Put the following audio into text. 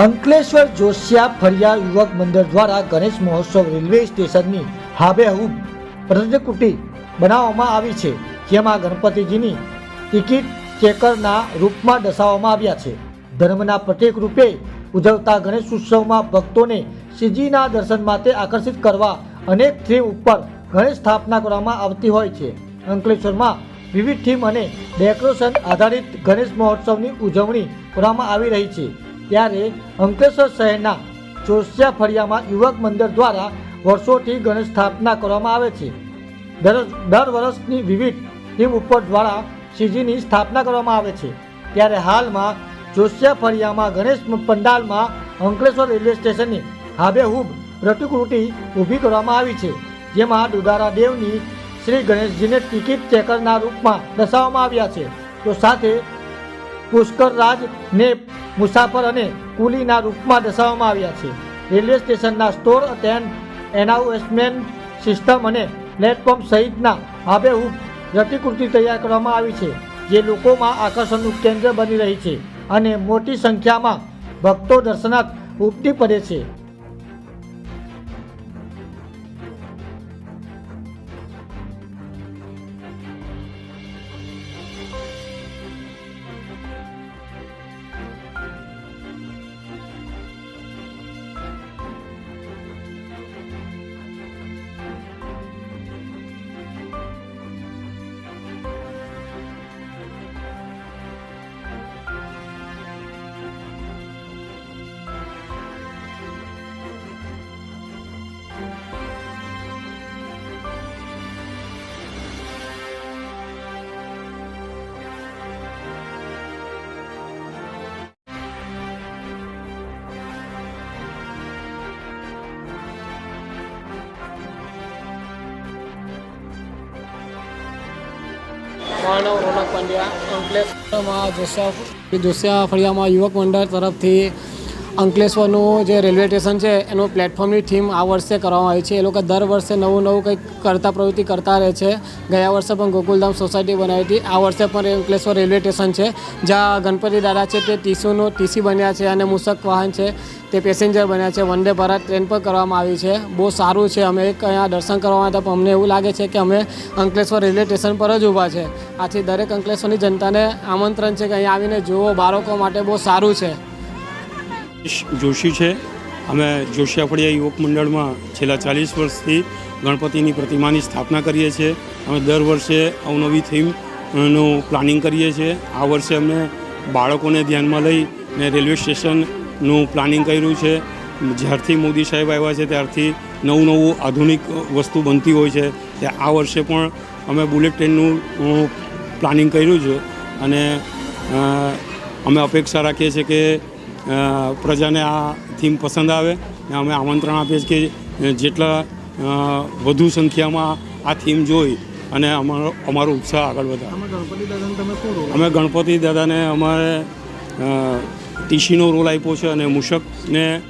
અંકલેશ્વર જોશિયા ફળિયા યુવક મંડળ દ્વારા ગણેશ મહોત્સવ રેલવે સ્ટેશનની હાબેહૂબ પ્રતિકૃતિ બનાવવામાં આવી છે, જેમાં ગણપતિજીની ટિકિટ ચેકરના રૂપમાં દર્શાવવામાં આવ્યા છે. ધર્મના પ્રતીક રૂપે ઉજવતા ગણેશ ઉત્સવમાં ભક્તોને શ્રીજીના દર્શન માટે આકર્ષિત કરવા અનેક થીમ ઉપર ગણેશ સ્થાપના કરવામાં આવતી હોય છે. અંકલેશ્વરમાં વિવિધ થીમ અને ડેકોરેશન આધારિત ગણેશ મહોત્સવની ઉજવણી કરવામાં આવી રહી છે. ત્યારે અંકલેશ્વર શહેરના જોશિયા ફળિયામાં યુવક મંડળ દ્વારા વર્ષોથી ગણેશ સ્થાપના કરવામાં આવે છે. દર વર્ષની વિવિધ થીમ ઉપર દ્વારા શ્રીજીની સ્થાપના કરવામાં આવે છે. ત્યારે હાલમાં જોશિયા ફળિયામાં ગણેશ પંડાલમાં અંકલેશ્વર રેલવે સ્ટેશનની હાબેહૂબ પ્રતિકૃતિ ઊભી કરવામાં આવી છે, જેમાં દુધારા દેવની શ્રી ગણેશજીને ટિકિટ ચેકરના રૂપમાં દર્શાવવામાં આવ્યા છે. તો સાથે પુષ્કરરાજને મુસાફર અને કુલીના રૂપમાં દર્શાવવામાં આવ્યા છે. રેલવે સ્ટેશનના સ્ટોર એન્ડ એનાઉન્સમેન્ટ સિસ્ટમ અને પ્લેટફોર્મ સહિતના હાબેહૂબ પ્રતિકૃતિ તૈયાર કરવામાં આવી છે, જે લોકોમાં આકર્ષણનું કેન્દ્ર બની રહી છે અને મોટી સંખ્યામાં ભક્તો દર્શનાર્થ ઉમટી પડે છે. મારું નામ રોનક પંડ્યા. અંકલેશ્વરમાં જોશિયા ફળિયામાં યુવક મંડળ તરફથી અંકલેશ્વરનું જે રેલવે સ્ટેશન છે એનું પ્લેટફોર્મની થીમ આ વર્ષે કરવામાં આવી છે. એ લોકો દર વર્ષે નવું કંઈક પ્રવૃત્તિ કરતા રહે છે. ગયા વર્ષે પણ ગોકુલધામ સોસાયટી બનાવી હતી. આ વર્ષે પણ અંકલેશ્વર રેલવે સ્ટેશન છે, જ્યાં ગણપતિ દાદા છે તે ટીસી બન્યા છે અને મૂષક વાહન છે તે પેસેન્જર બન્યા છે. વંદે ભારત ટ્રેન પર કરવામાં આવી છે. બહુ સારું છે. અમે અહીંયા દર્શન કરવા હતા, પણ અમને એવું લાગે છે કે અમે અંકલેશ્વર રેલવે સ્ટેશન પર જ ઊભા છે. આથી દરેક અંકલેશ્વરની જનતાને આમંત્રણ છે કે અહીંયા આવીને જુઓ. બાળકો માટે બહુ સારું છે. જોશી છે. અમે જોશિયા ફળિયા યુવક મંડળમાં છેલ્લા 40 વર્ષથી ગણપતિની પ્રતિમાની સ્થાપના કરીએ છીએ. અમે દર વર્ષે અવનવી થીમનું પ્લાનિંગ કરીએ છીએ. આ વર્ષે અમે બાળકોને ધ્યાનમાં લઈને રેલવે સ્ટેશનનું પ્લાનિંગ કર્યું છે. જ્યારથી મોદી સાહેબ આવ્યા છે ત્યારથી નવું આધુનિક વસ્તુ બનતી હોય છે. તે આ વર્ષે પણ અમે બુલેટ ટ્રેનનું પ્લાનિંગ કર્યું છે અને અમે અપેક્ષા રાખીએ છીએ કે પ્રજાને આ થીમ પસંદ આવે. અમે આમંત્રણ આપીએ છીએ કે જેટલા વધુ સંખ્યામાં આ થીમ જોઈ અને અમારો ઉત્સાહ આગળ વધારે. અમે ગણપતિ દાદાને અમારે ટીસીનો રોલ આપ્યો છે અને મૂષકને